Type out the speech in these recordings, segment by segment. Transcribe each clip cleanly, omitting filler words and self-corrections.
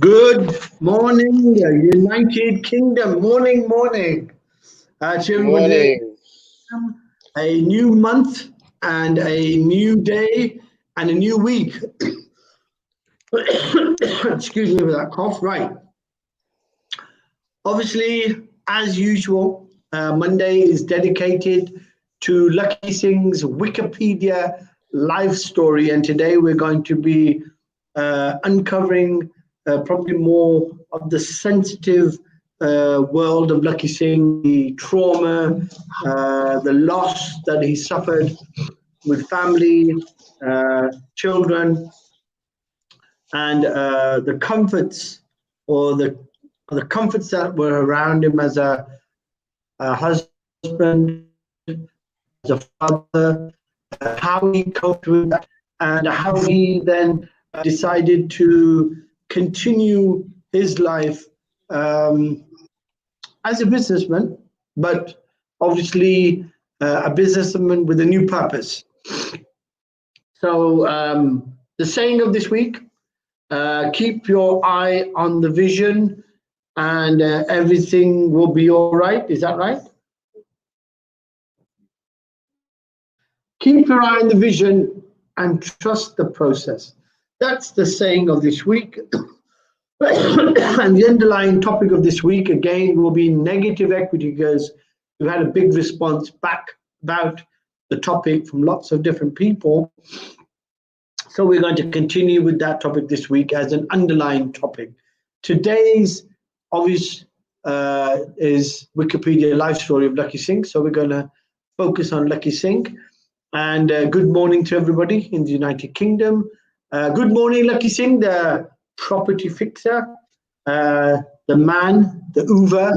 Good morning, United Kingdom. Morning, morning. To everybody, Morning. a new month and a new day and a new week. Excuse me for that cough. Right. Obviously, as usual, Monday is dedicated to Lakhi Singh's Wikipedia life story, and today we're going to be uncovering probably more of the sensitive world of Lakhi Singh, the trauma, the loss that he suffered with family, children, and the comforts or the comforts that were around him as a husband, as a father, how he coped with that, and how he then decided to continue his life um, as a businessman, but obviously a businessman with a new purpose. So, the saying of this week: keep your eye on the vision, and everything will be all right. Is that right? Keep your eye on the vision and trust the process. That's the saying of this week. And the underlying topic of this week again will be negative equity, because we've had a big response back about the topic from lots of different people. So we're going to continue with that topic this week as an underlying topic. Today's obvious is Wikipedia life story of Lakhi Singh. So we're going to focus on Lakhi Singh. And good morning to everybody in the United Kingdom. Good morning, Lakhi Singh, the property fixer, the man, the Hoover,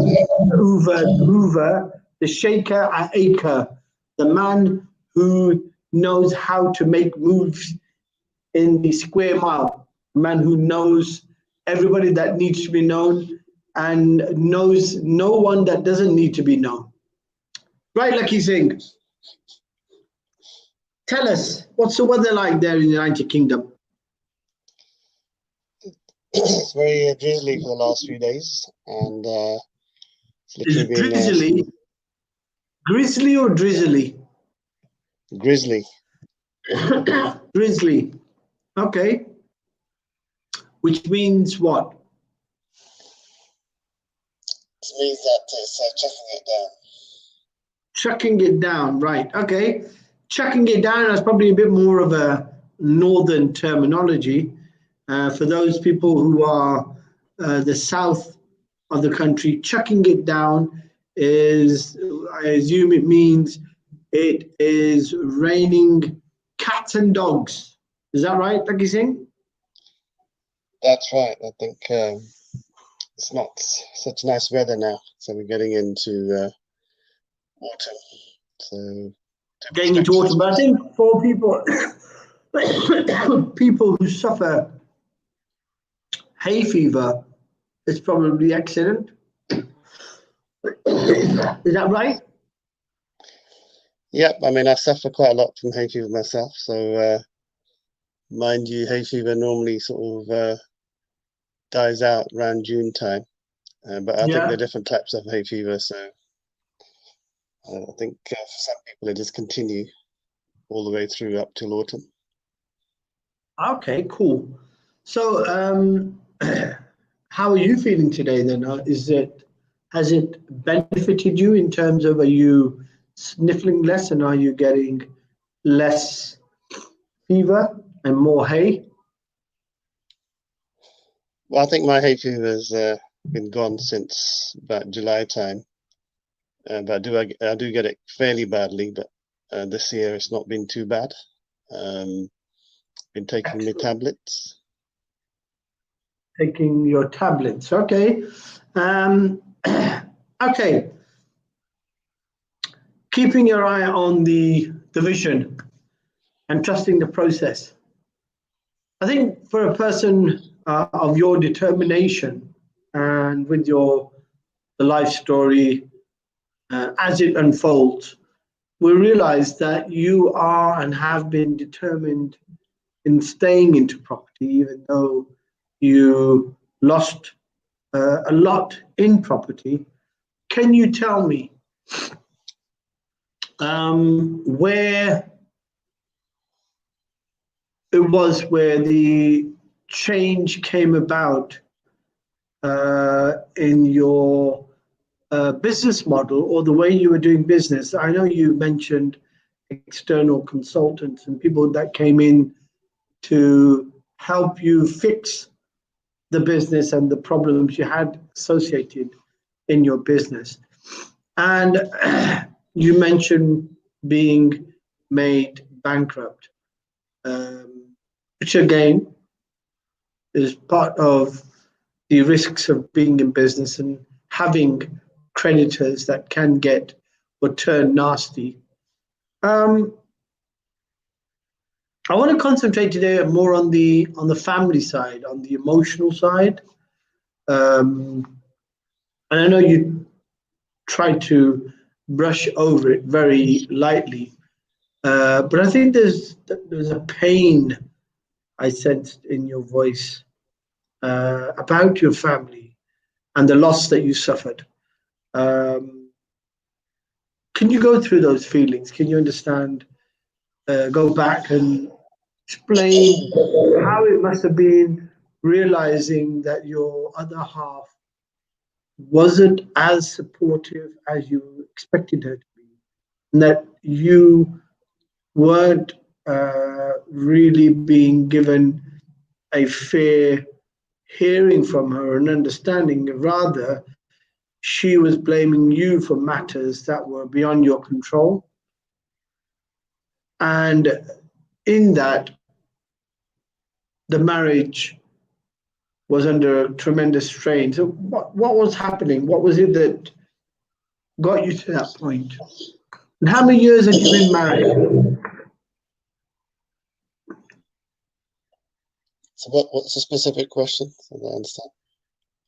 the shaker at acre, the man who knows how to make moves in the square mile, a man who knows everybody that needs to be known and knows no one that doesn't need to be known. Right, Lakhi Singh? Tell us, what's the weather like there in the United Kingdom? It's very drizzly for the last few days, and it's Is literally been drizzly, grizzly or drizzly? grizzly. Grizzly. Okay. Which means what? It means that it's chucking it down. Chucking it down, right. Okay. Chucking it down is probably a bit more of a northern terminology. For those people who are the south of the country, chucking it down is, I assume it means it is raining cats and dogs. Is that right, Lakhi Singh? That's right. I think it's not such nice weather now, so we're getting into autumn. So Getting into autumn, but I think for people people who suffer hay fever, it's probably excellent. Is that right? Yep. I mean, I suffer quite a lot from hay fever myself. So mind you, hay fever normally sort of dies out around June time, but I think there Yeah. are different types of hay fever. So I think for some people it just continue all the way through up till autumn. Okay, cool. So, how are you feeling today then? Has it benefited you in terms of, are you sniffling less and are you getting less fever and more hay? Well, I think my hay fever's been gone since about July time, but I do get it fairly badly. But this year it's not been too bad. Been taking my tablets. Taking your tablets, okay. Okay, keeping your eye on the vision and trusting the process. I think for a person of your determination and with the life story as it unfolds, we realize that you are and have been determined in staying into property, even though you lost a lot in property. Can you tell me where it was where the change came about in your business model or the way you were doing business? I know you mentioned external consultants and people that came in to help you fix the business and the problems you had associated in your business. And you mentioned being made bankrupt, which again is part of the risks of being in business and having creditors that can get or turn nasty. I want to concentrate today more on the family side, on the emotional side. And I know you tried to brush over it very lightly, but I think there's a pain I sensed in your voice about your family and the loss that you suffered. Can you go through those feelings? Can you understand? Go back and explain how it must have been realizing that your other half wasn't as supportive as you expected her to be, and that you weren't really being given a fair hearing from her and understanding. Rather, she was blaming you for matters that were beyond your control. And in that, the marriage was under tremendous strain. So what was happening? What was it that got you to that point? And how many years had you been married? So what's the specific question? So I understand.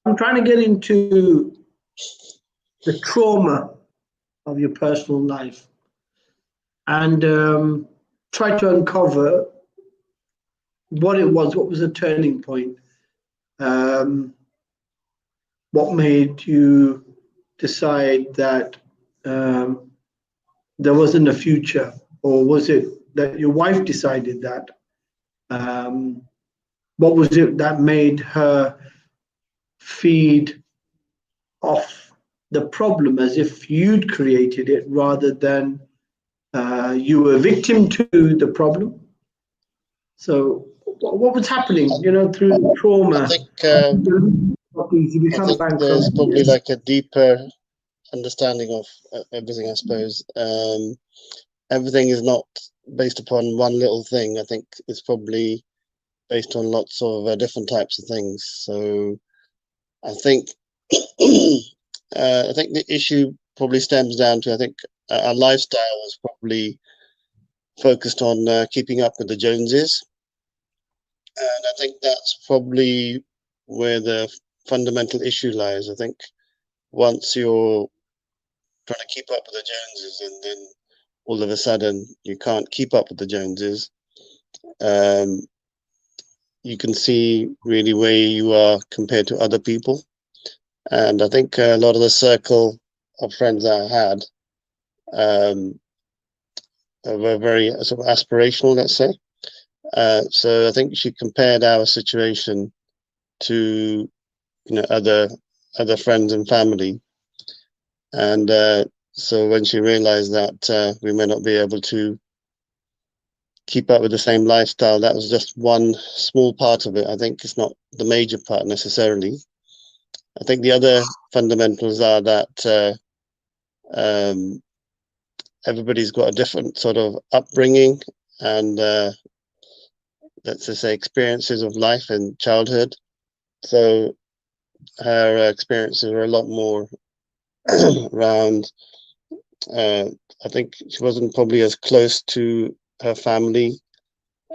I'm trying to get into the trauma of your personal life and try to uncover what it was, what was the turning point, what made you decide that there wasn't a future, or was it that your wife decided that? What was it that made her feed off the problem as if you'd created it rather than you were a victim to the problem? So what was happening, through the trauma? I think there's probably like a deeper understanding of everything, I suppose. Everything is not based upon one little thing. I think it's probably based on lots of different types of things. So I think the issue probably stems down to, I think our lifestyle was probably focused on keeping up with the Joneses. And I think that's probably where the fundamental issue lies. I think once you're trying to keep up with the Joneses and then all of a sudden you can't keep up with the Joneses, you can see really where you are compared to other people. And I think a lot of the circle of friends that I had were very sort of aspirational, let's say. So I think she compared our situation to other friends and family, and so when she realized that we may not be able to keep up with the same lifestyle, that was just one small part of it. I think it's not the major part necessarily. I think the other fundamentals are that everybody's got a different sort of upbringing and let's just say experiences of life and childhood. So her experiences were a lot more around, I think she wasn't probably as close to her family.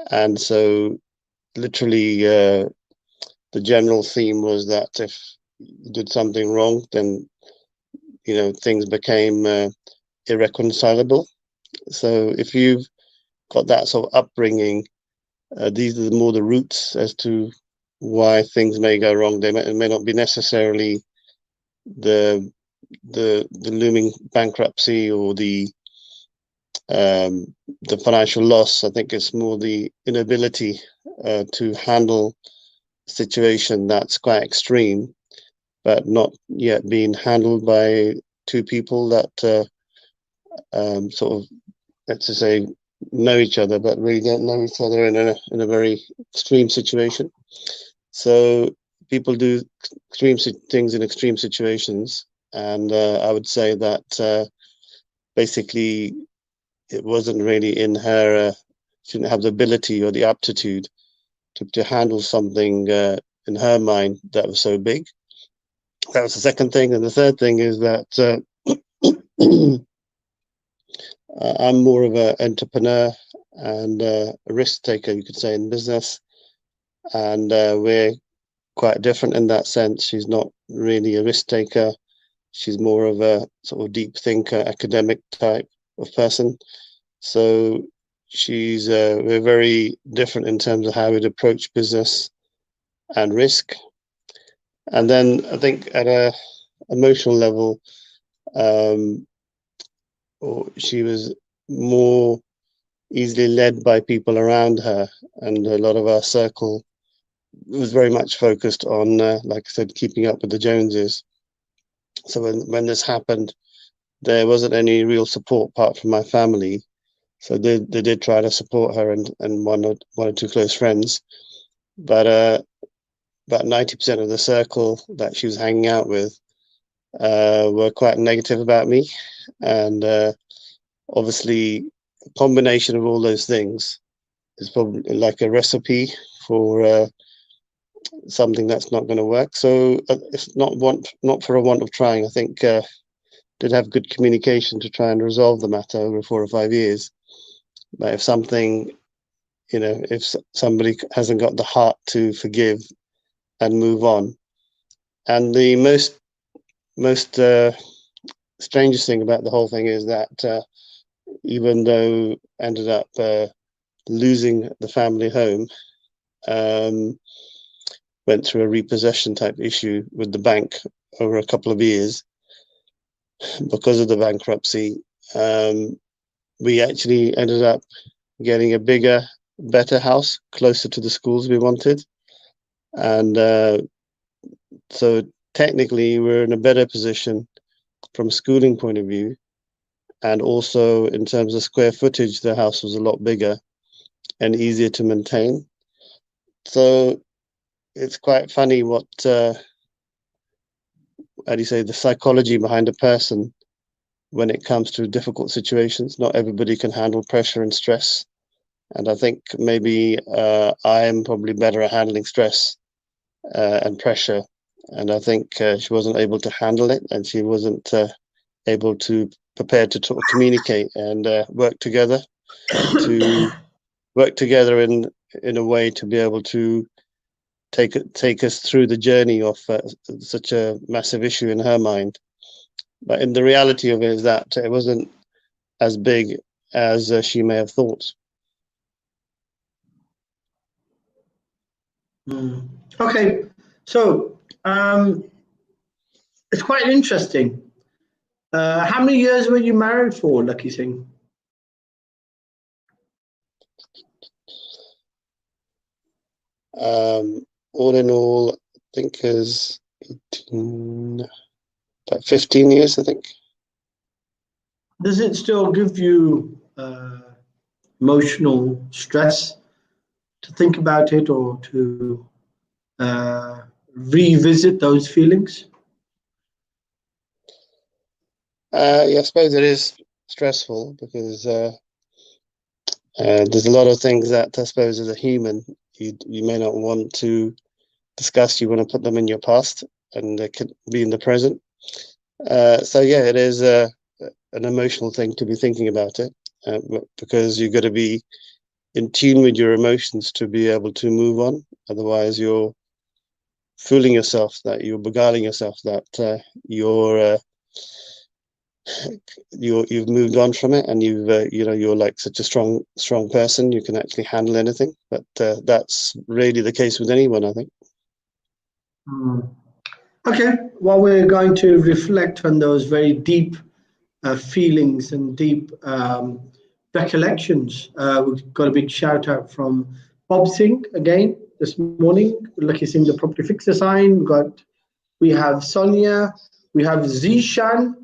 And so literally the general theme was that if you did something wrong, then, things became irreconcilable. So if you've got that sort of upbringing, these are more the roots as to why things may go wrong. It may not be necessarily the looming bankruptcy or the financial loss. I think it's more the inability to handle a situation that's quite extreme, but not yet being handled by two people that sort of, let's just say, know each other, but really don't know each other in a very extreme situation. So people do extreme things in extreme situations, and I would say that basically it wasn't really in her. She didn't have the ability or the aptitude to handle something in her mind that was so big. That was the second thing, and the third thing is that I'm more of an entrepreneur and a risk taker, you could say, in business, and we're quite different in that sense. She's not really a risk taker. She's more of a sort of deep thinker, academic type of person. So we're very different in terms of how we'd approach business and risk. And then I think at a emotional level, she was more easily led by people around her, and a lot of our circle was very much focused on, like I said, keeping up with the Joneses. So when this happened, there wasn't any real support apart from my family. So they did try to support her and one or two close friends, but about 90% of the circle that she was hanging out with were quite negative about me, and obviously a combination of all those things is probably like a recipe for something that's not going to work. So it's not for a want of trying. I think did have good communication to try and resolve the matter over 4 or 5 years. But if something, if somebody hasn't got the heart to forgive and move on, and the most strangest thing about the whole thing is that even though ended up losing the family home, went through a repossession type issue with the bank over a couple of years because of the bankruptcy. We actually ended up getting a bigger, better house closer to the schools we wanted. And so technically we're in a better position from a schooling point of view. And also in terms of square footage, the house was a lot bigger and easier to maintain. So it's quite funny what, how do you say, the psychology behind a person when it comes to difficult situations. Not everybody can handle pressure and stress. And I think maybe I am probably better at handling stress and pressure. And I think she wasn't able to handle it, and she wasn't able to prepare to communicate and work together in a way to be able to take us through the journey of such a massive issue in her mind. But in the reality of it is that it wasn't as big as she may have thought. Okay, so it's quite interesting. How many years were you married for, Lakhi Singh? All in all, I think is 18, about 15 years, I think. Does it still give you emotional stress to think about it or to revisit those feelings? Yeah, I suppose it is stressful because there's a lot of things that I suppose as a human you may not want to discuss. You want to put them in your past, and they could be in the present. So yeah, it is an emotional thing to be thinking about it because you've got to be in tune with your emotions to be able to move on. Otherwise, you're fooling yourself, that you're beguiling yourself, that you've moved on from it, and you're like such a strong person, you can actually handle anything. But that's really the case with anyone, I think. Mm. Okay, well, we're going to reflect on those very deep feelings and deep recollections. We've got a big shout out from Bob Singh again this morning. Lakhi Singh, the property fixer sign. We have Sonia, we have Zishan,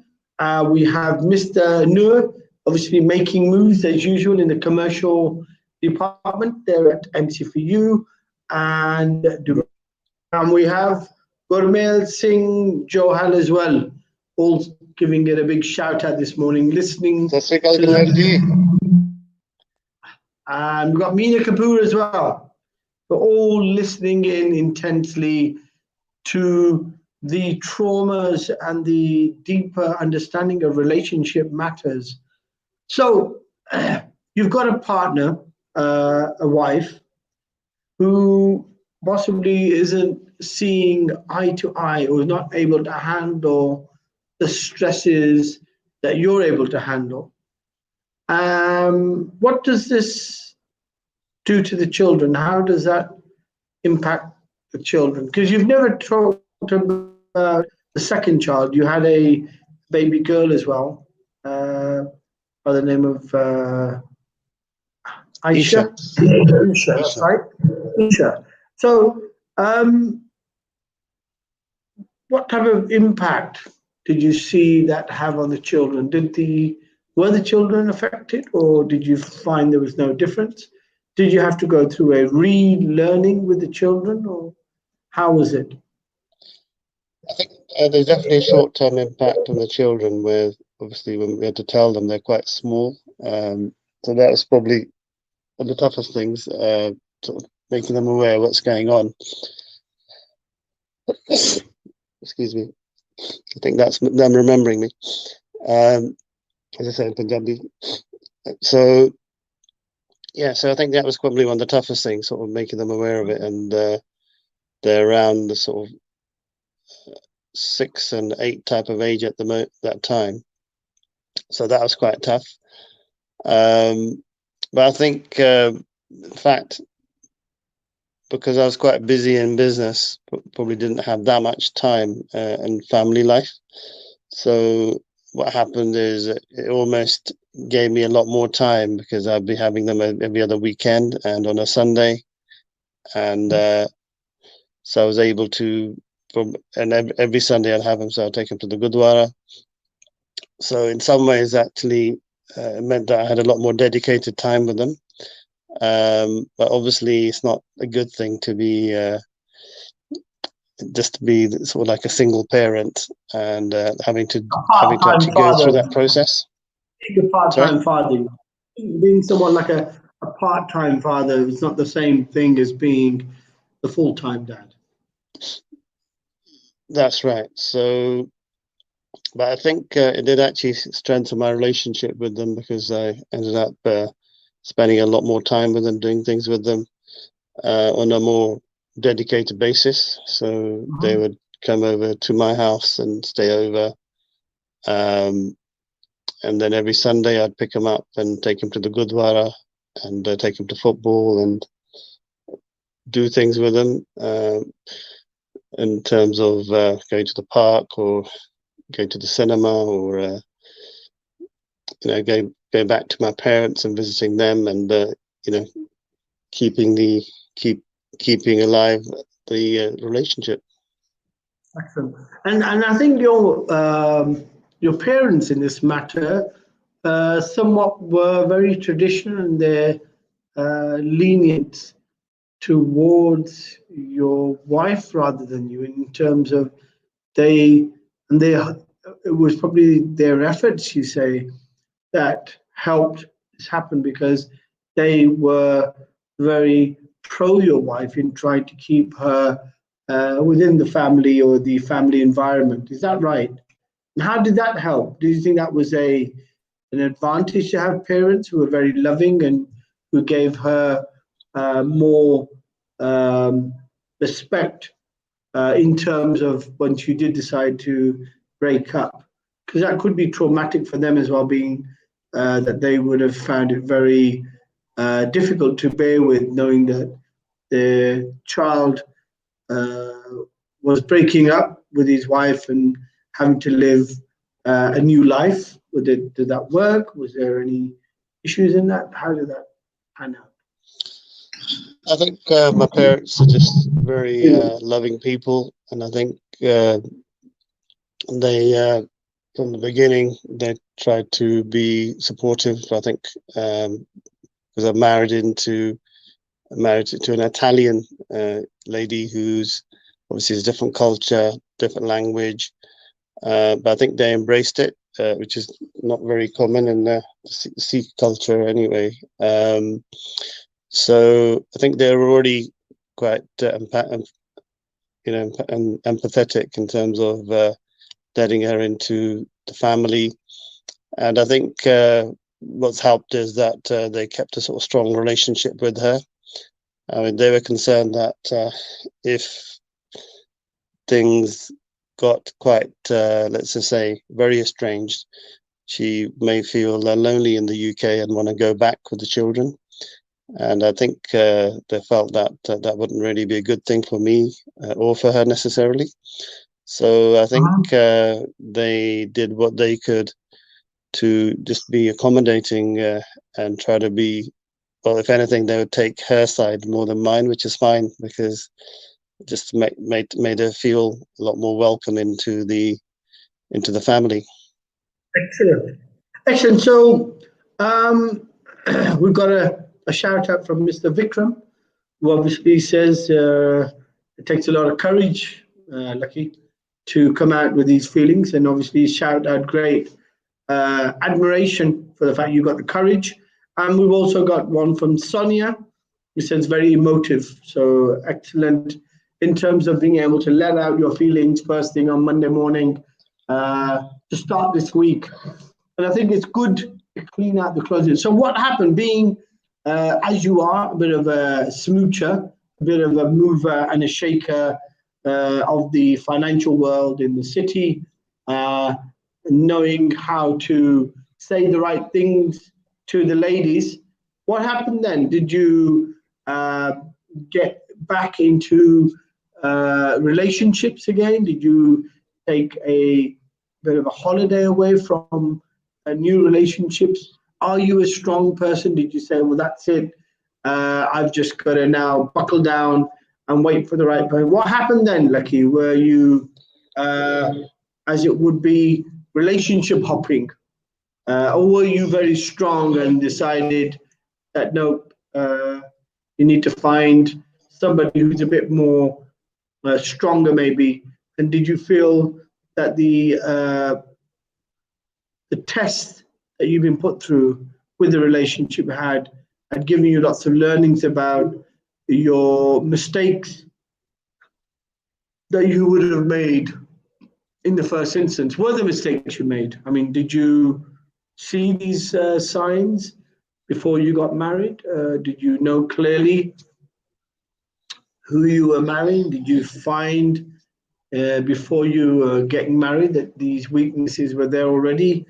we have Mr. Noor, obviously making moves as usual in the commercial department there at MCFU, and we have Gurmail Singh Johal as well, all giving it a big shout out this morning, listening. And we've got Meena Kapoor as well. We're all listening in intensely to the traumas and the deeper understanding of relationship matters. So you've got a partner, a wife, who possibly isn't seeing eye to eye or is not able to handle the stresses that you're able to handle. What does this do to the children? How does that impact the children? Because you've never talked about the second child. You had a baby girl as well, by the name of Aisha. Isha, that's right. Isha. So, what type of impact did you see that have on the children? Were the children affected, or did you find there was no difference? Did you have to go through a relearning with the children, or how was it? I think there's definitely a short-term impact on the children, where obviously when we had to tell them they're quite small. So that was probably one of the toughest things, sort of making them aware of what's going on. Excuse me. I think that's them remembering me. As I say in Punjabi. So yeah, so I think that was probably one of the toughest things, sort of making them aware of it, and they're around the sort of 6 and 8 type of age at that time. So that was quite tough. But I think, in fact, because I was quite busy in business, probably didn't have that much time and family life. So what happened is it almost gave me a lot more time, because I'd be having them every other weekend and on a Sunday. And so I was able to, every Sunday I'd have them, so I'd take them to the Gurdwara. So in some ways, actually, it meant that I had a lot more dedicated time with them. But obviously, it's not a good thing to be just to be sort of like a single parent and having to actually go through that process. Being a part-time father, being someone like a part-time father is not the same thing as being the full-time dad. That's right. So, but I think it did actually strengthen my relationship with them, because I ended up spending a lot more time with them, doing things with them on a more dedicated basis. So they would come over to my house and stay over. And then every Sunday I'd pick them up and take them to the Gurdwara and take them to football and do things with them in terms of going to the park or going to the cinema, or going back to my parents and visiting them, and keeping alive the relationship. Excellent. And I think your parents in this matter somewhat were very traditional, and they're lenient towards your wife rather than you, in terms of it was probably their efforts, you say, that helped this happen, because they were very pro your wife in trying to keep her within the family or the family environment. Is that right? And how did that help? Do you think that was an advantage to have parents who were very loving and who gave her more respect in terms of once you did decide to break up? Because that could be traumatic for them as well, being that they would have found it very difficult to bear with, knowing that their child was breaking up with his wife and having to live a new life. Did that work? Was there any issues in that? How did that pan out? I think my parents are just very loving people, and I think they from the beginning they tried to be supportive. I think because I'm married to an Italian lady who's obviously a different culture, different language, but I think they embraced it, which is not very common in the Sikh culture anyway. So I think they were already quite empathetic in terms of letting her into the family, and I think what's helped is that they kept a sort of strong relationship with her. I mean, they were concerned that if things got quite, let's just say, very estranged, she may feel lonely in the UK and want to go back with the children. And I think they felt that that wouldn't really be a good thing for me or for her necessarily. So I think they did what they could to just be accommodating and try to be, well, if anything, they would take her side more than mine, which is fine, because it just made her feel a lot more welcome into the family. Excellent. Excellent. So we've got a shout out from Mr. Vikram, who obviously says it takes a lot of courage, Lakhi, to come out with these feelings, and obviously shout out great admiration for the fact you got the courage. And we've also got one from Sonia, who says very emotive. So excellent in terms of being able to let out your feelings first thing on Monday morning to start this week. And I think it's good to clean out the closet. So what happened, being as you are, a bit of a smoocher, a bit of a mover and a shaker of the financial world in the city, knowing how to say the right things to the ladies. What happened then? Did you get back into relationships again? Did you take a bit of a holiday away from new relationships? Are you a strong person? Did you say, well, that's it, I've just got to now buckle down and wait for the right person? What happened then, Lakhi? Were you, as it would be, relationship hopping? Or were you very strong and decided that, no, you need to find somebody who's a bit more stronger maybe? And did you feel that the test that you've been put through with the relationship had given you lots of learnings about your mistakes that you would have made in the first instance? Were the mistakes you made? I mean, did you see these signs before you got married? Did you know clearly who you were marrying? Did you find before you were getting married that these weaknesses were there already,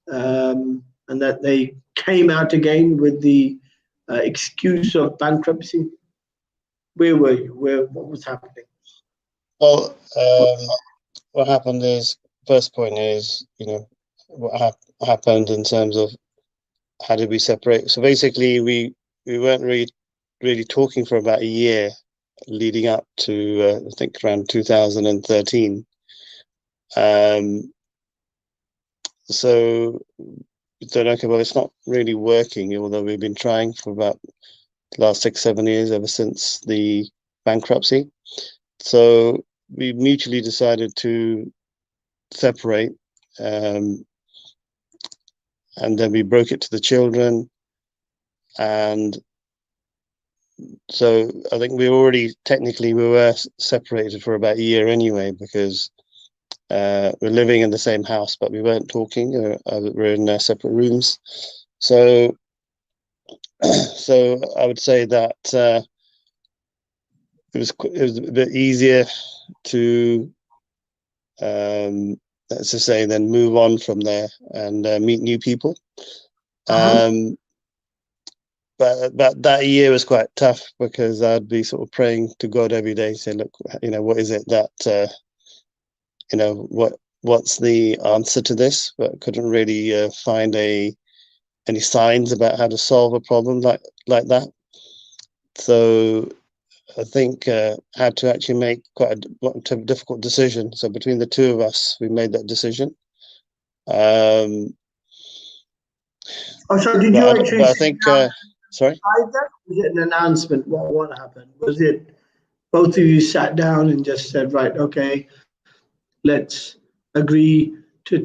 and that they came out again with the excuse of bankruptcy? Where were you? What was happening? Well, what happened is, first point is, what happened in terms of how did we separate. So basically, we weren't really talking for about a year leading up to I think around 2013. So we thought, okay, well, it's not really working, although we've been trying for about the last 6-7 years, ever since the bankruptcy. So we mutually decided to separate, and then we broke it to the children. And so I think we were separated for about a year anyway, because we're living in the same house, but we weren't talking. We're in separate rooms. So I would say that it was a bit easier to, let's just say, then move on from there and meet new people. but that year was quite tough because I'd be sort of praying to God every day, saying, look, what is it that, what's the answer to this? But couldn't really find any signs about how to solve a problem like that. So I think had to actually make quite a difficult decision. So between the two of us, we made that decision. Sorry, did you actually? I think. Sorry. Was it an announcement? What happened? Was it both of you sat down and just said, right, okay, let's agree to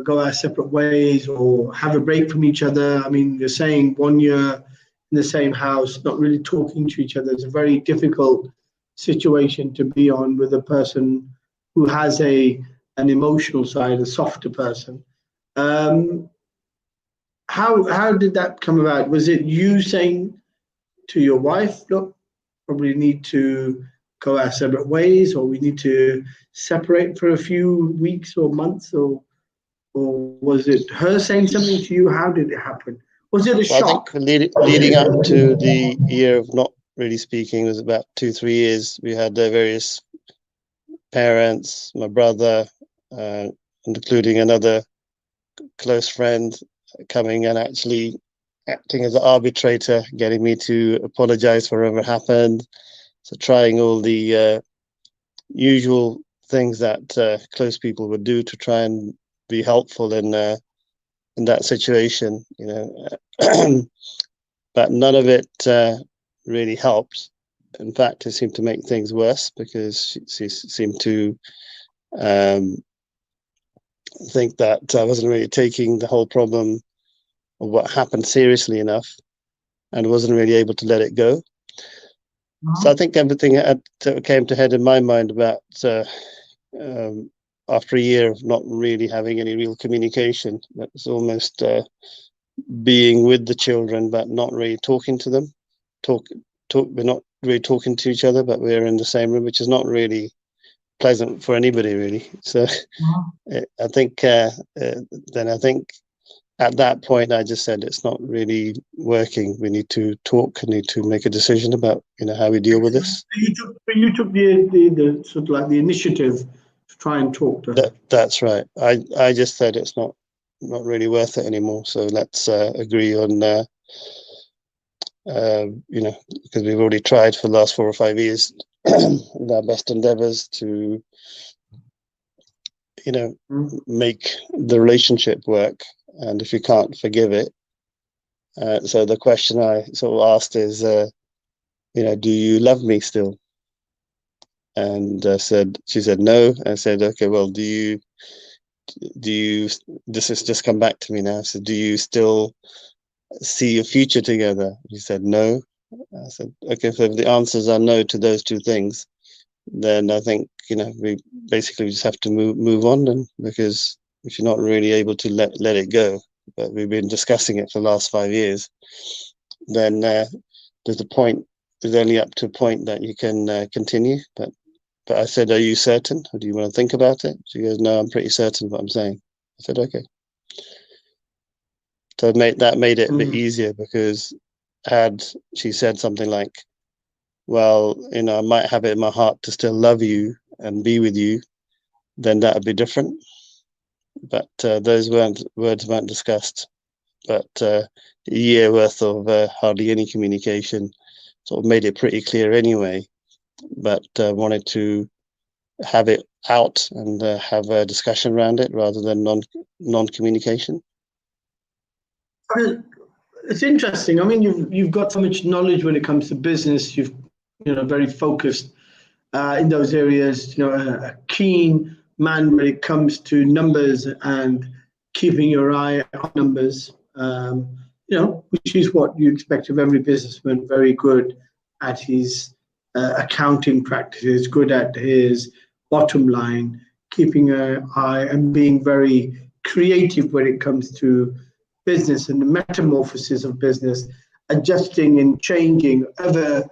go our separate ways or have a break from each other? I mean, you're saying 1 year in the same house, not really talking to each other. It's a very difficult situation to be on with a person who has an emotional side, a softer person. How did that come about? Was it you saying to your wife, look, probably need to go our separate ways, or we need to separate for a few weeks or months, or was it her saying something to you? How did it happen? Was it a shock? I think leading up to the year of not really speaking was about 2-3 years. We had various parents, my brother, including another close friend, coming and actually acting as an arbitrator, getting me to apologize for whatever happened. So trying all the usual things that close people would do to try and be helpful in that situation, but none of it really helped. In fact, it seemed to make things worse because she seemed to think that I wasn't really taking the whole problem of what happened seriously enough and wasn't really able to let it go. So I think everything came to head in my mind about after a year of not really having any real communication. It's almost being with the children, but not really talking to them. We're not really talking to each other, but we're in the same room, which is not really pleasant for anybody, really. So I think at that point, I just said it's not really working. We need to talk. We need to make a decision about how we deal with this. You took the sort of like the initiative to try and talk to her. That's right. I just said it's not really worth it anymore. So let's agree on because we've already tried for the last 4 or 5 years in our best endeavors to make the relationship work. And if you can't forgive it, so the question I sort of asked is, do you love me still? And she said no. I said, okay, well, do you? This has just come back to me now. So, do you still see a future together? She said no. I said, okay, so if the answers are no to those two things, then I think we basically just have to move on, and because if you're not really able to let it go, but we've been discussing it for the last 5 years, then there's only up to a point that you can continue. But I said, are you certain, or do you want to think about it? She goes, no, I'm pretty certain of what I'm saying. I said, okay. So that made it a bit easier, because had she said something like, well, I might have it in my heart to still love you and be with you, then that would be different. But those words weren't discussed. But a year worth of hardly any communication sort of made it pretty clear anyway. But wanted to have it out and have a discussion around it rather than non-communication. It's interesting. I mean, you've got so much knowledge when it comes to business. You've very focused in those areas. A keen man when it comes to numbers and keeping your eye on numbers. Which is what you expect of every businessman. Very good at his accounting practices, good at his bottom line, keeping an eye and being very creative when it comes to business and the metamorphosis of business, adjusting and changing ever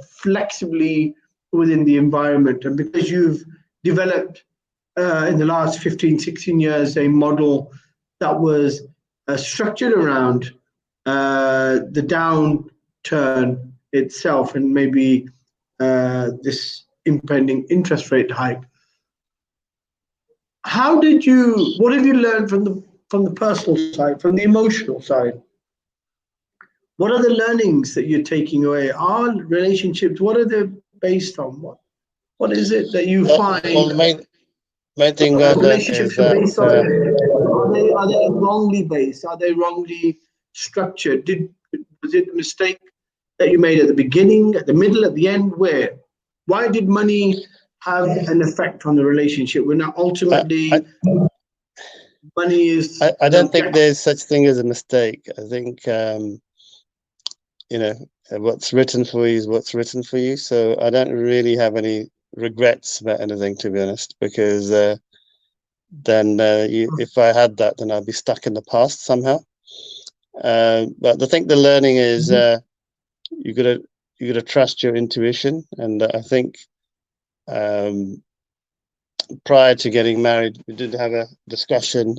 flexibly within the environment. And because you've developed in the last 15, 16 years a model that was structured around the downturn itself and maybe this impending interest rate hike. What have you learned from the personal side, from the emotional side? What are the learnings that you're taking away? Are relationships, what are they based on? What is it that you find the main thing I learned is relationships are that based on? Are they wrongly based? Are they wrongly structured? Was it a mistake that you made at the beginning, at the middle, at the end? Where? Why did money have an effect on the relationship when ultimately money is I an don't think object? there's such thing as a mistake. I think what's written for you is what's written for you. So I don't really have any regrets about anything, to be honest, because then if I had that, then I'd be stuck in the past somehow. But I think the learning is you gotta trust your intuition, and I think prior to getting married, we did have a discussion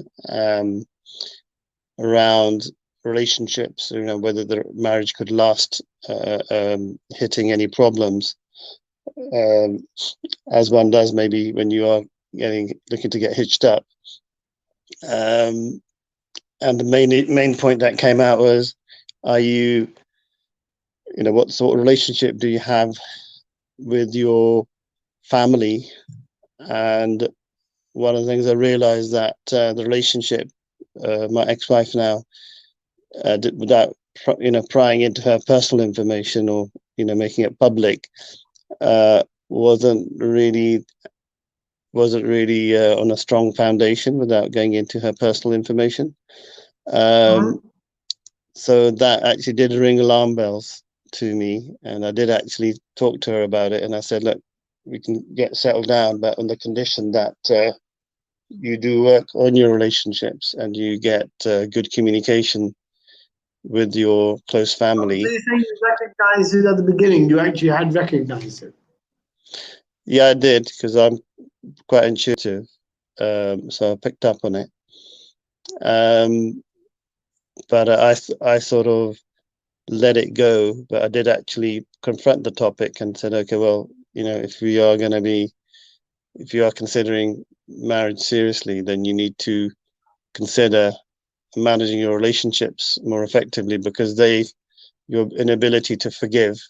around relationships, whether the marriage could last, hitting any problems, as one does maybe when you are looking to get hitched up. And the main point that came out was, are you, what sort of relationship do you have with your family? And one of the things I realized that the relationship, my ex-wife now, without prying into her personal information or making it public, wasn't really on a strong foundation without going into her personal information. So that actually did ring alarm bells to me, and I did actually talk to her about it, and I said, look, we can get settled down, but on the condition that you do work on your relationships and you get good communication with your close family. So you're saying you recognized it at the beginning, you actually had recognized it? Yeah, I did, because I'm quite intuitive, so I picked up on it. But I sort of let it go, but I did actually confront the topic and said, okay, well, if you are considering marriage seriously, then you need to consider managing your relationships more effectively, because your inability to forgive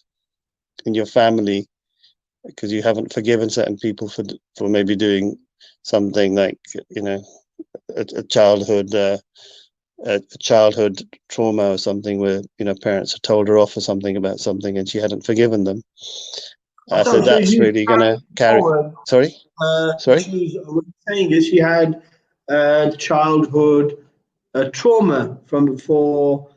in your family, because you haven't forgiven certain people for maybe doing something like a childhood trauma or something, where parents have told her off for something about something and she hadn't forgiven them. So that's really gonna carry. Sorry. What you're saying is she had childhood trauma from before,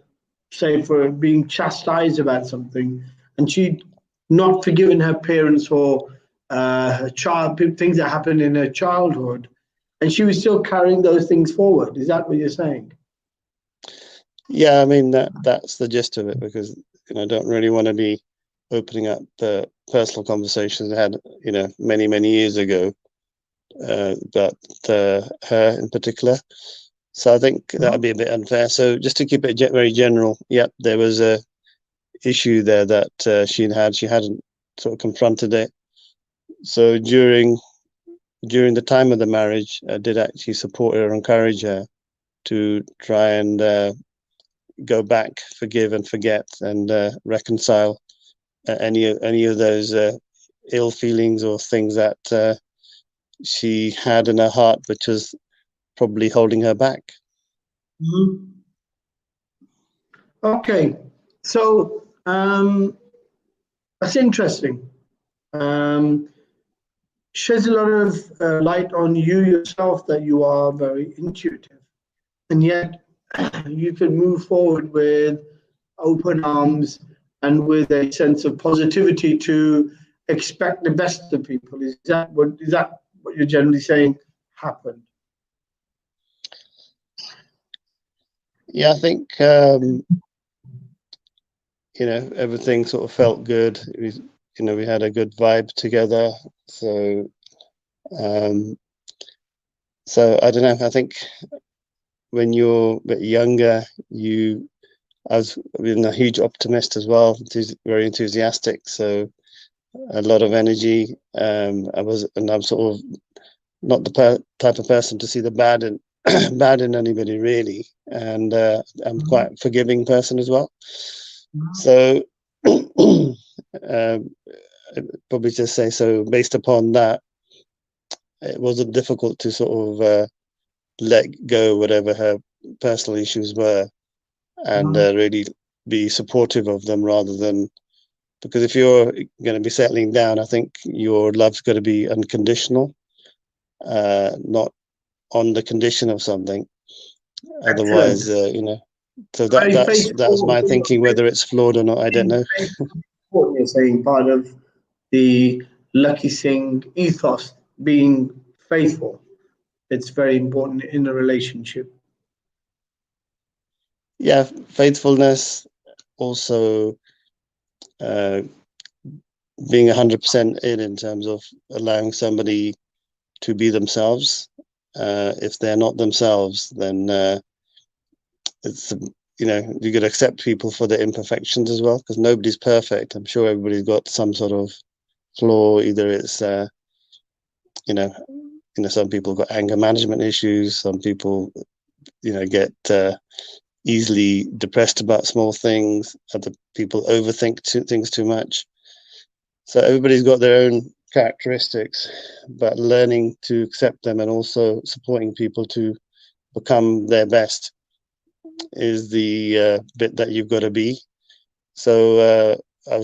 say, for being chastised about something, and she'd not forgiven her parents for her things that happened in her childhood, and she was still carrying those things forward. Is that what you're saying? Yeah, I mean that's the gist of it, because I don't really want to be opening up the personal conversations I had many years ago about her in particular. So I think that would be a bit unfair. So just to keep it very general, yep, there was a issue there that she hadn't sort of confronted it. So during the time of the marriage, I did actually support her, encourage her to try and go back, forgive and forget, and reconcile any of those ill feelings or things that she had in her heart, which was probably holding her back. Mm-hmm. Okay, so that's interesting. Sheds a lot of light on you yourself, that you are very intuitive, and yet you can move forward with open arms and with a sense of positivity to expect the best of people. Is that what you're generally saying happened? Yeah, I think everything sort of felt good. We had a good vibe together. So I don't know. I think when you're a bit younger, you I've been a huge optimist as well, very enthusiastic. So a lot of energy. I'm sort of not the type of person to see the bad in bad in anybody really, and I'm quite a forgiving person as well. So I'd probably just say so. Based upon that, it wasn't difficult to sort of let go whatever her personal issues were, and really be supportive of them rather than, because if you're going to be settling down, I think your love's got to be unconditional, not on the condition of something. Otherwise, so that's my thinking. Whether it's flawed or not, I don't know. What you're saying, part of the Lakhi Singh ethos, being faithful. It's very important in a relationship. Yeah, faithfulness, also being 100% in terms of allowing somebody to be themselves. If they're not themselves, then it's, you got to accept people for their imperfections as well, because nobody's perfect. I'm sure everybody's got some sort of flaw. Either it's some people got anger management issues, some people get easily depressed about small things, other people overthink things too much. So everybody's got their own characteristics, but learning to accept them and also supporting people to become their best is the bit that you've got to be. So I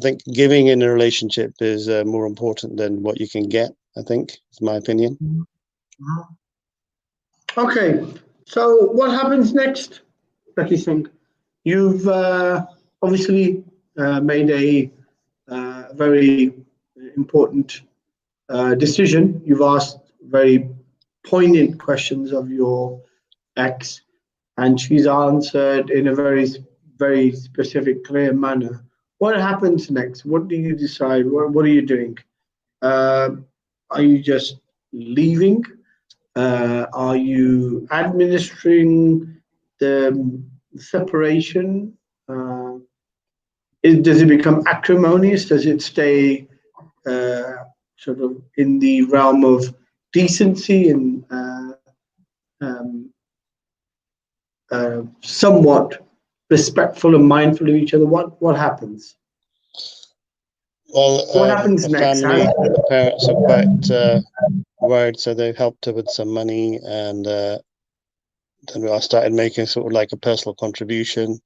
think giving in a relationship is more important than what you can get, I think, is my opinion. Okay, so what happens next, Lakhi Singh? You've obviously made a very important decision. You've asked very poignant questions of your ex, and she's answered in a very, very specific, clear manner. What happens next? What do you decide? What are you doing? Are you just leaving? Are you administering the separation? Does it become acrimonious? Does it stay sort of in the realm of decency and um, somewhat respectful and mindful of each other? What happens? Well, What happens the next? family, the parents are quite worried, so they've helped her with some money, and then I started making sort of like a personal contribution,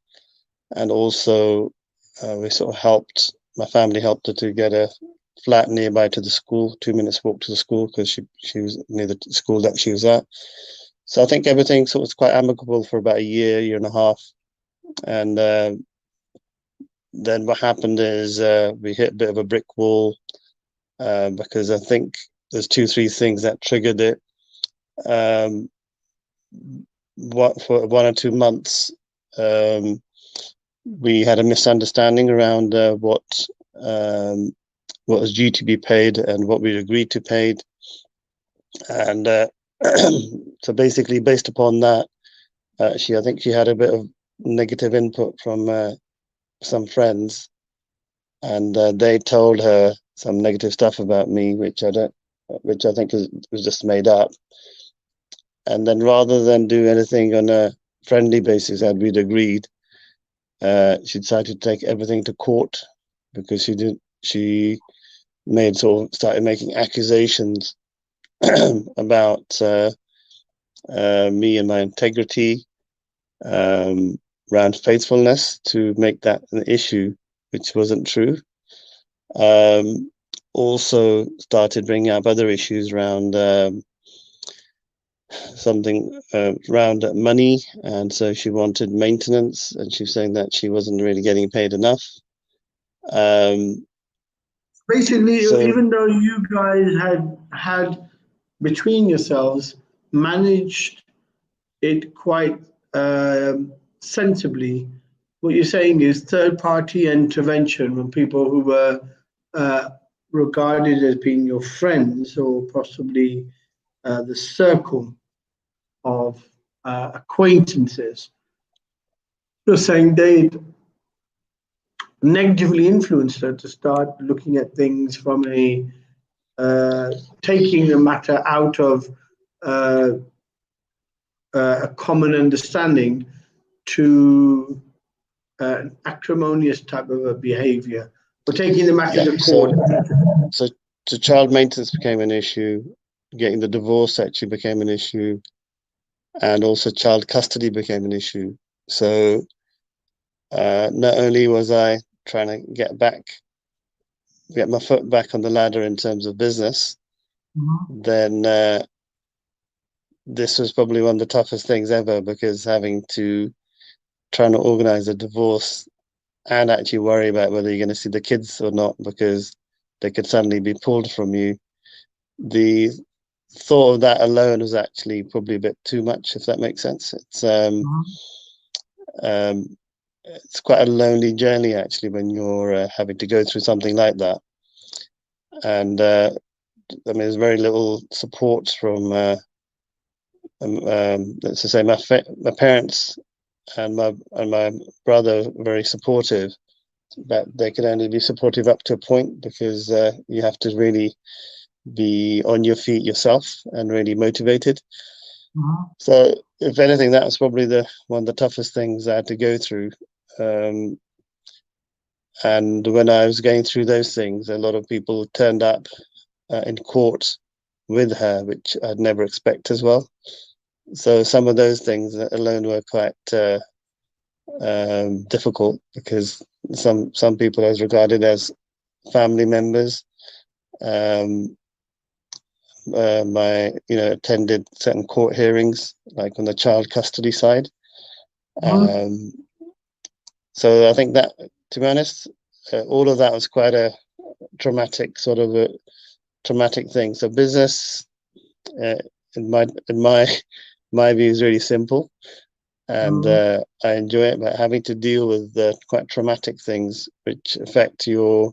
and also we sort of helped. My family helped her to get a flat nearby to the school, 2 minutes walk to the school, because she was near the school that she was at. So I think everything sort of was quite amicable for about a year and a half, and then what happened is we hit a bit of a brick wall, because I think there's 3 things that triggered it. For 1 or 2 months, we had a misunderstanding around what was due to be paid and what we agreed to pay, and so basically, based upon that, I think she had a bit of negative input from some friends, and they told her some negative stuff about me, which I think was just made up. And then rather than do anything on a friendly basis, as we'd agreed, she decided to take everything to court, because she started making accusations about me and my integrity, around faithfulness, to make that an issue, which wasn't true. Also started bringing up other issues around something around money, and so she wanted maintenance, and she was saying that she wasn't really getting paid enough. Basically, even though you guys had between yourselves managed it quite sensibly, what you're saying is third-party intervention from people who were regarded as being your friends, or possibly the circle of acquaintances, You're saying they negatively influenced her to start looking at things from taking the matter out of uh, a common understanding to an acrimonious type of a behavior. We're taking the matter to court. So child maintenance became an issue, getting the divorce actually became an issue, and also child custody became an issue. So not only was I trying to get my foot back on the ladder in terms of business, then this was probably one of the toughest things ever, because trying to organize a divorce and actually worry about whether you're going to see the kids or not, because they could suddenly be pulled from you. The thought of that alone was actually probably a bit too much, if that makes sense. It's quite a lonely journey actually when you're having to go through something like that. And I mean, there's very little support from let's just say my parents and my brother were very supportive, but they can only be supportive up to a point, because you have to really be on your feet yourself and really motivated. So if anything, that was probably one of the toughest things I had to go through. And when I was going through those things, a lot of people turned up in court with her, which I'd never expect as well. So some of those things alone were quite difficult, because some people I was regarded as family members. Attended certain court hearings, like on the child custody side. So I think that, to be honest, all of that was quite a traumatic thing. So business, in my view, is really simple, and I enjoy it. But having to deal with quite traumatic things which affect your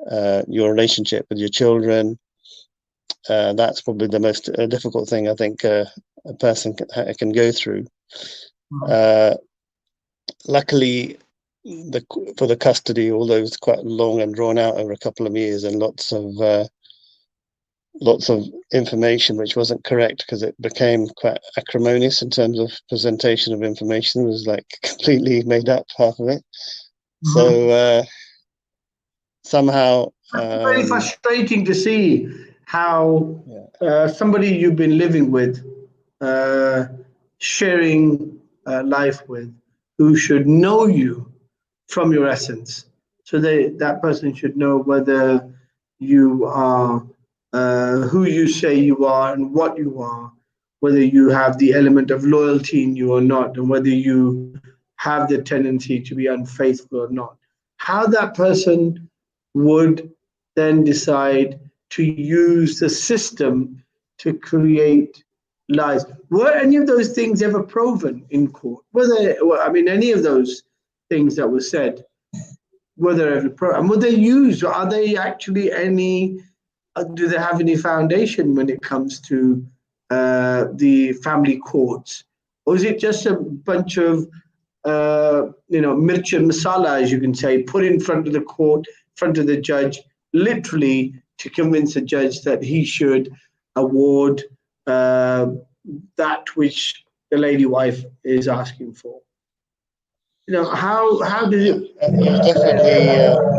relationship with your children, that's probably the most difficult thing I think a person can go through. Luckily, for the custody, although it was quite long and drawn out over a couple of years, and lots of information which wasn't correct, because it became quite acrimonious in terms of presentation of information. It was like completely made up, half of it. So somehow it's very frustrating to see how somebody you've been living with, sharing life with, who should know you from your essence, so that person should know whether you are who you say you are and what you are, whether you have the element of loyalty in you or not, and whether you have the tendency to be unfaithful or not. How that person would then decide to use the system to create lies. Were any of those things ever proven in court? Any of those things that were said, were there ever proven? And were they used? Or are they actually do they have any foundation when it comes to the family courts? Or is it just a bunch of mirch and masala, as you can say, put in front of the court, front of the judge, literally to convince the judge that he should award that which the lady wife is asking for? How did it? Definitely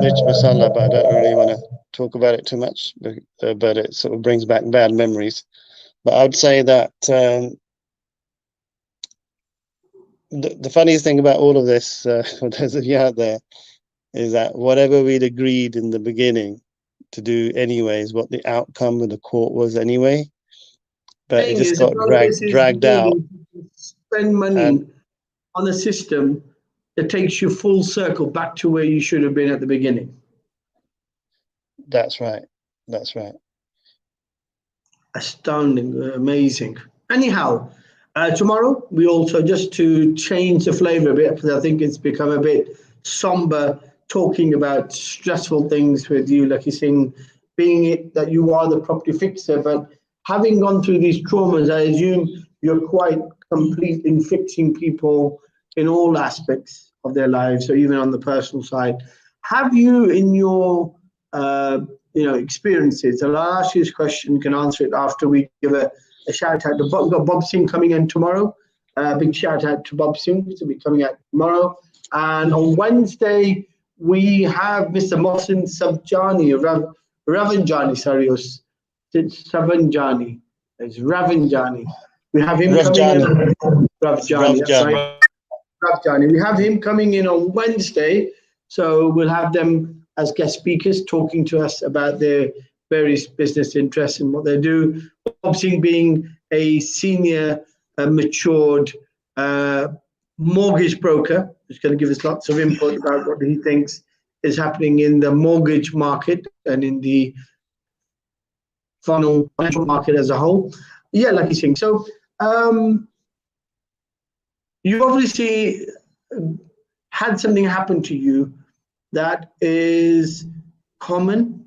mirch masala, but I don't really want to talk about it too much, but it sort of brings back bad memories. But I would say that the funniest thing about all of this, for those of you out there, is that whatever we'd agreed in the beginning to do anyway is what the outcome of the court was anyway. But it just got dragged out. Spend money on a system that takes you full circle back to where you should have been at the beginning. That's right. That's right. Astounding, amazing. Anyhow, tomorrow we also, just to change the flavor a bit, because I think it's become a bit somber talking about stressful things with you, Lakhi Singh, being it that you are the property fixer, but having gone through these traumas, I assume you're quite complete in fixing people in all aspects of their lives, so even on the personal side. Have you, in your experiences, and I'll ask you this question, you can answer it after we give a shout out to Bob. We've got Bob Singh coming in tomorrow. Big shout out to Bob Singh to be coming out tomorrow. And on Wednesday, we have Mr. Mohsin Ravanjani, sorry, or Savanjani. It's Ravanjani. We have him coming in. Ravjani, that's right. Ravjani. We have him coming in on Wednesday. So we'll have them as guest speakers talking to us about their various business interests and what they do. Bob Singh being a senior, matured mortgage broker, who's going to give us lots of input about what he thinks is happening in the mortgage market and in the financial market as a whole. Yeah, Lakhi Singh. So you obviously had something happen to you that is common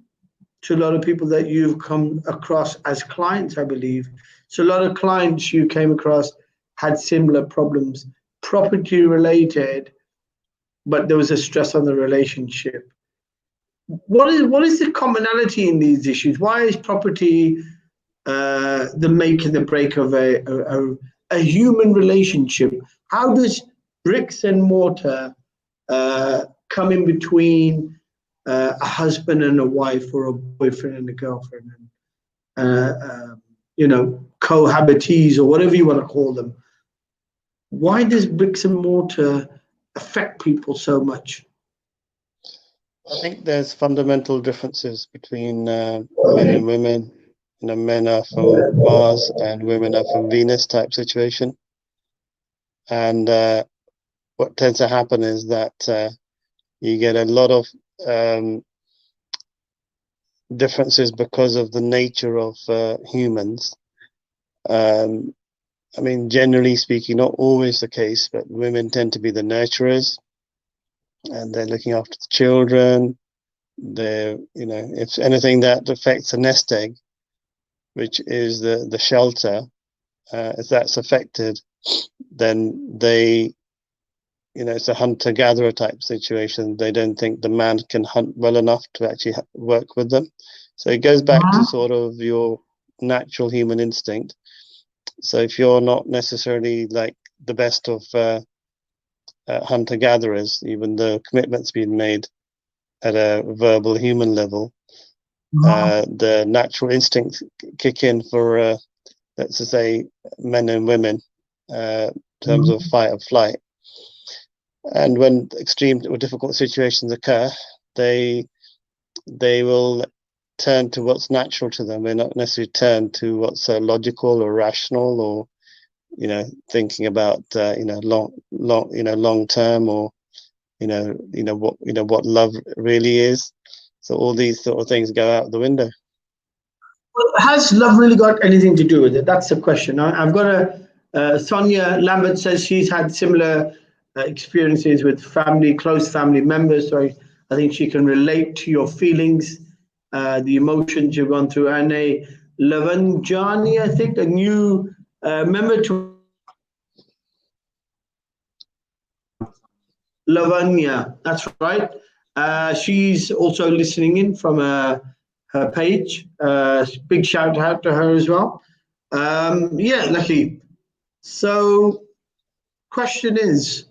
to a lot of people that you've come across as clients, I believe. So a lot of clients you came across had similar problems, property related, but there was a stress on the relationship. What is the commonality in these issues? Why is property the make and the break of a human relationship? How does bricks and mortar come in between a husband and a wife, or a boyfriend and a girlfriend, and cohabitees, or whatever you want to call them? Why does bricks and mortar affect people so much? I think there's fundamental differences between men and women. Men are from Mars and women are from Venus type situation. And what tends to happen is that you get a lot of differences because of the nature of humans. Generally speaking, not always the case, but women tend to be the nurturers, and they're looking after the children. They're, if anything that affects a nest egg, which is the shelter, if that's affected, then they, it's a hunter-gatherer type situation. They don't think the man can hunt well enough to actually work with them. So it goes back to sort of your natural human instinct. So if you're not necessarily like the best of hunter-gatherers, even though commitments being made at a verbal human level, the natural instincts kick in for, let's just say, men and women in terms of fight or flight. And when extreme or difficult situations occur, they will turn to what's natural to them. They're not necessarily turn to what's logical or rational, or thinking about long term, or what love really is. So all these sort of things go out the window. Well, has love really got anything to do with it? That's the question. I've got Sonia Lambert says she's had similar experiences with close family members. So I think she can relate to your feelings, the emotions you've gone through. And a Lavanjani, I think, a new member to Lavanya, that's right. She's also listening in from her page. Big shout out to her as well. Yeah, Lakhi. So, question is,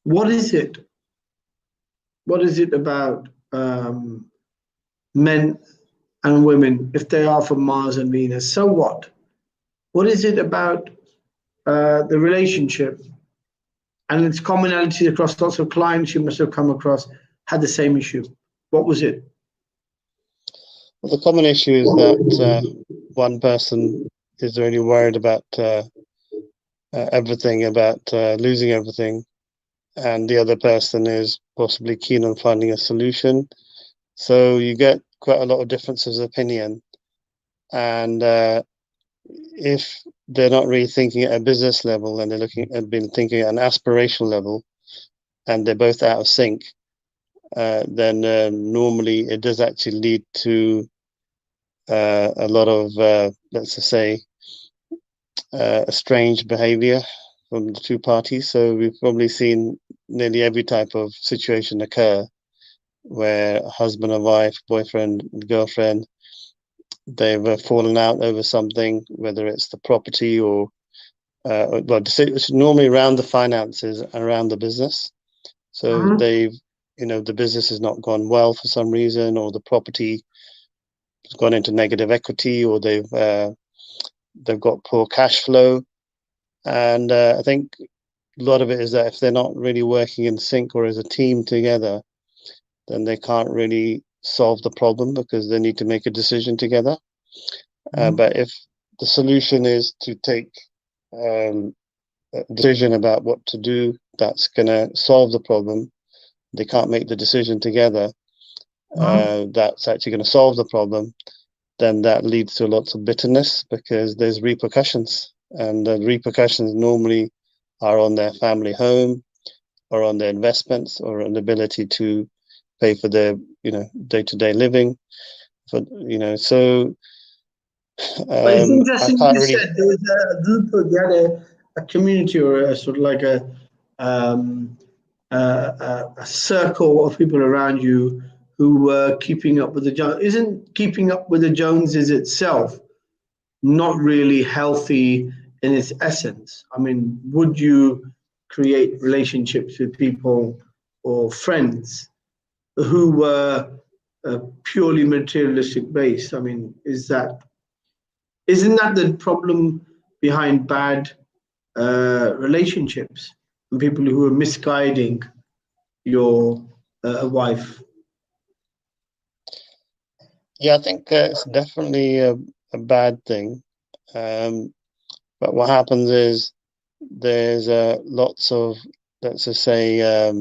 what is it? What is it about men and women, if they are from Mars and Venus? So what? What is it about the relationship and its commonalities across lots of clients you must have come across had the same issue? What was it? Well, the common issue is that one person is really worried about everything, about losing everything, and the other person is possibly keen on finding a solution. So you get quite a lot of differences of opinion. And if they're not really thinking at a business level, and they're thinking at an aspirational level, and they're both out of sync, then normally it does actually lead to a lot of, let's just say, strange behavior. from the two parties. So we've probably seen nearly every type of situation occur where husband and wife, boyfriend and girlfriend, they've fallen out over something, whether it's the property or well, it's normally around the finances, around the business. So they've, the business has not gone well for some reason, or the property has gone into negative equity, or they've got poor cash flow. And I think a lot of it is that if they're not really working in sync or as a team together, then they can't really solve the problem because they need to make a decision together. But if the solution is to take a decision about what to do that's going to solve the problem, they can't make the decision together, that's actually going to solve the problem, then that leads to lots of bitterness because there's repercussions. And the repercussions normally are on their family home or on their investments or on the ability to pay for their, day-to-day living. So, but it's interesting I can't you really... said there was a group, you had a community or a sort of like a circle of people around you who were keeping up with the Joneses. Isn't keeping up with the Joneses itself not really healthy in its essence? I mean, would you create relationships with people or friends who were purely materialistic based? I mean, isn't that the problem behind bad relationships and people who are misguiding your wife? Yeah, I think it's definitely a bad thing. But what happens is there's lots of, let's just say,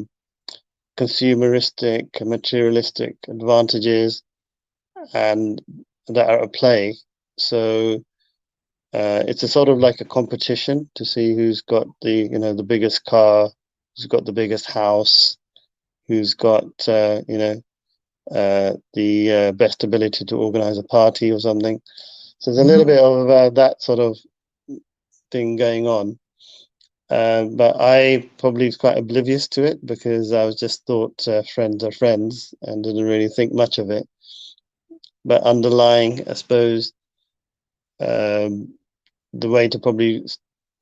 consumeristic, materialistic advantages and that are at play. So it's a sort of like a competition to see who's got the biggest car, who's got the biggest house, who's got the best ability to organize a party or something. So there's a little bit of that sort of thing going on. But I probably was quite oblivious to it because I was just thought friends are friends and didn't really think much of it. But underlying, I suppose, the way to probably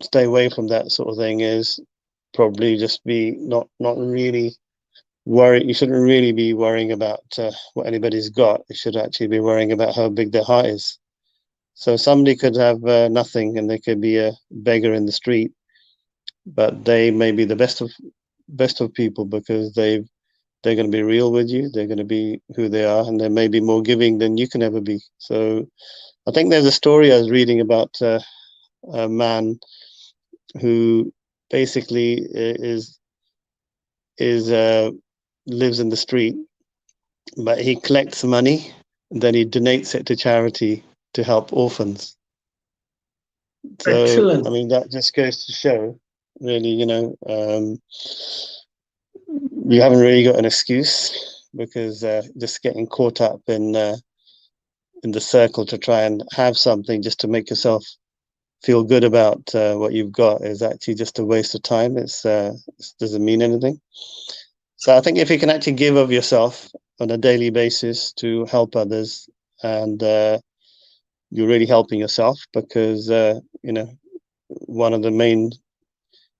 stay away from that sort of thing is probably just be not really worry. You shouldn't really be worrying about what anybody's got. You should actually be worrying about how big their heart is. So somebody could have nothing and they could be a beggar in the street, but they may be the best of people because they're going to be real with you. They're going to be who they are, and they may be more giving than you can ever be. So I think there's a story I was reading about a man who basically lives in the street, but he collects money and then he donates it to charity to help orphans. So, Excellent. I mean, that just goes to show, really, you haven't really got an excuse because just getting caught up in the circle to try and have something just to make yourself feel good about what you've got is actually just a waste of time. It doesn't mean anything. So I think if you can actually give of yourself on a daily basis to help others, and you're really helping yourself because, one of the main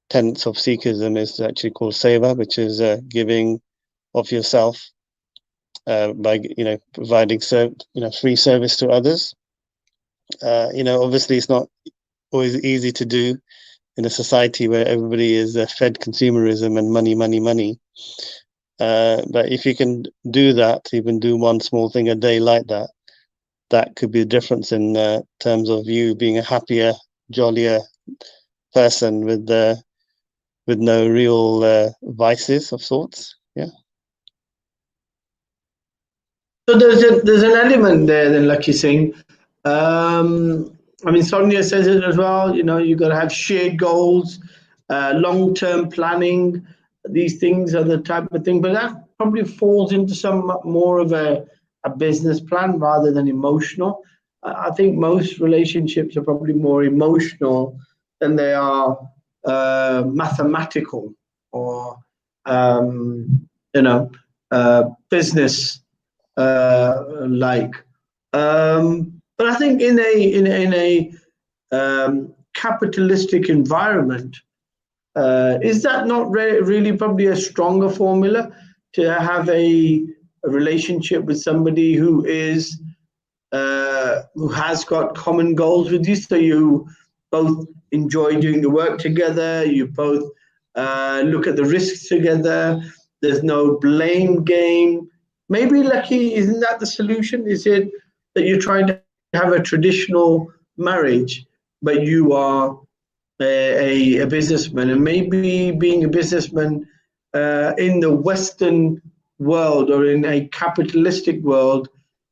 tenets of Sikhism is actually called seva, which is giving of yourself by, providing free service to others. Obviously it's not always easy to do in a society where everybody is fed consumerism and money, money, money. But if you can do that, even do one small thing a day like that, that could be the difference in terms of you being a happier, jollier person with no real vices of sorts. Yeah. So there's an element there then, Lakhi Singh. I mean, Sonia says it as well. You got to have shared goals, long-term planning. These things are the type of thing, but that probably falls into some more of a business plan rather than emotional. I think most relationships are probably more emotional than they are mathematical or business like. But I think in a capitalistic environment, is that not really probably a stronger formula to have a relationship with somebody who has got common goals with you, so you both enjoy doing the work together, you both look at the risks together, there's no blame game? Maybe, Lakhi, isn't that the solution? Is it that you're trying to have a traditional marriage, but you are a businessman, and maybe being a businessman in the Western world or in a capitalistic world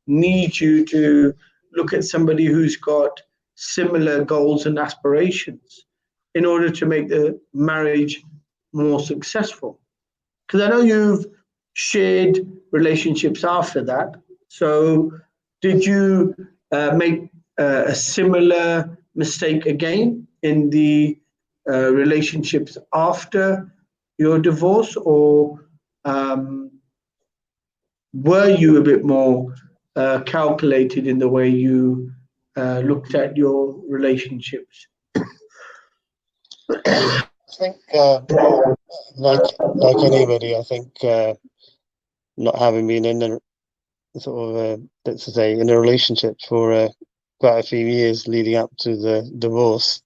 needs you to look at somebody who's got similar goals and aspirations in order to make the marriage more successful? Because I know you've shared relationships after that. So did you make a similar mistake again in the relationships after your divorce, or were you a bit more calculated in the way you looked at your relationships? I think, like anybody, I think not having been in a sort of, let's say, in a relationship for quite a few years leading up to the divorce,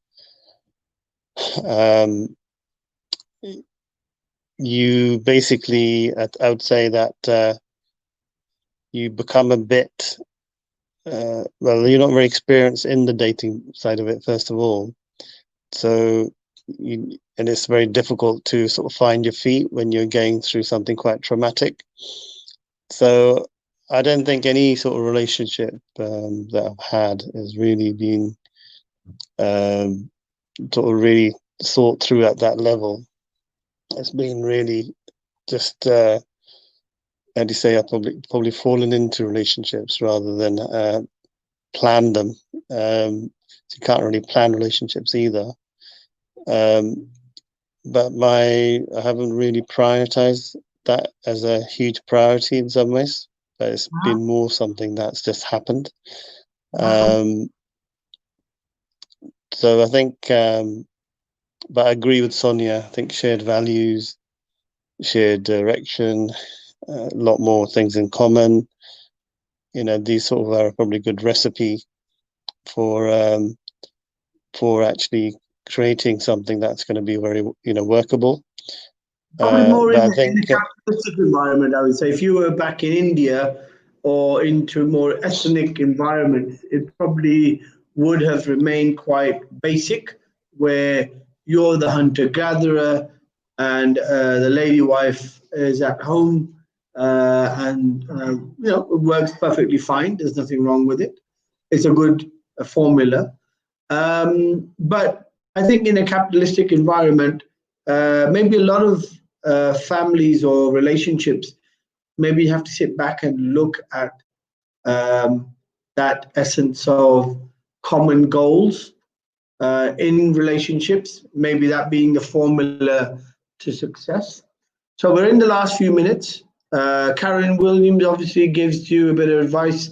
you basically, I would say that you become a bit, well, you're not very experienced in the dating side of it, first of all. So, and it's very difficult to sort of find your feet when you're going through something quite traumatic. So I don't think any sort of relationship that I've had has really been sort of really thought through at that level. It's been really just, how do you say, I've probably fallen into relationships rather than planned them. So you can't really plan relationships either. But I haven't really prioritized that as a huge priority in some ways, but it's been more something that's just happened. So I think, but I agree with Sonia. I think shared values, shared direction, a lot more things in common. These sort of are probably a good recipe for actually creating something that's going to be very, workable. Probably more in the capitalistic environment, I would say. If you were back in India or into more ethnic environments, it probably would have remained quite basic, where you're the hunter-gatherer and the lady wife is at home, and it works perfectly fine. There's nothing wrong with it. It's a good formula. But I think in a capitalistic environment, maybe a lot of families or relationships, maybe you have to sit back and look at that essence of common goals in relationships, maybe that being the formula to success. So we're in the last few minutes. Karen Williams obviously gives you a bit of advice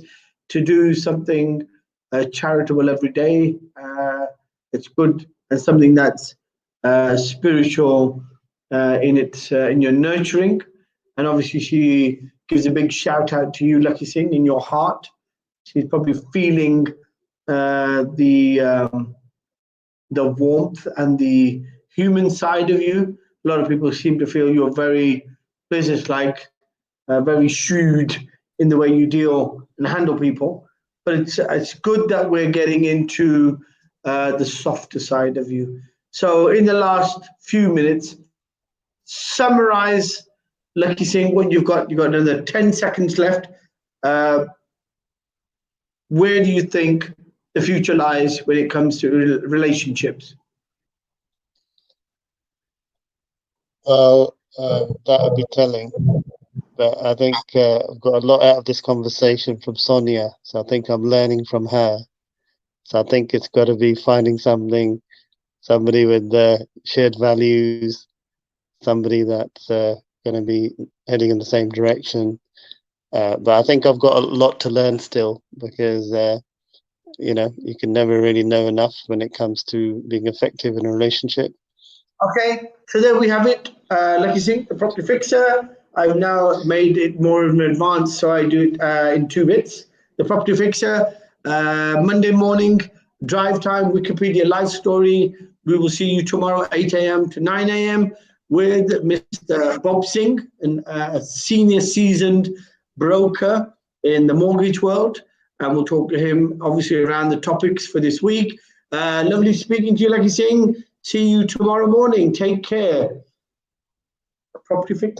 to do something charitable every day. It's good and something that's spiritual in your nurturing. And obviously she gives a big shout out to you, Lakhi Singh, in your heart. She's probably feeling the warmth and the human side of you. A lot of people seem to feel you're very business-like, very shrewd in the way you deal and handle people. But it's good that we're getting into the softer side of you. So in the last few minutes, summarize, Lakhi Singh, what you've got. You've got another 10 seconds left. Where do you think the future lies when it comes to relationships? Well, that would be telling. But I think I've got a lot out of this conversation from Sonia. So I think I'm learning from her. So I think it's got to be finding something somebody with shared values, somebody that's going to be heading in the same direction. But I think I've got a lot to learn still, because you know, you can never really know enough when it comes to being effective in a relationship. Okay, so there we have it. Lakhi Singh, the property fixer. I've now made it more of an advanced, so I do it in 2 bits. The property fixer, Monday morning, drive time, Wikipedia live story. We will see you tomorrow, 8 a.m. to 9 a.m. with Mr. Bob Singh, a senior seasoned broker in the mortgage world. And we'll talk to him, obviously, around the topics for this week. Lovely speaking to you, Lakhi Singh. See you tomorrow morning. Take care. Property fixer.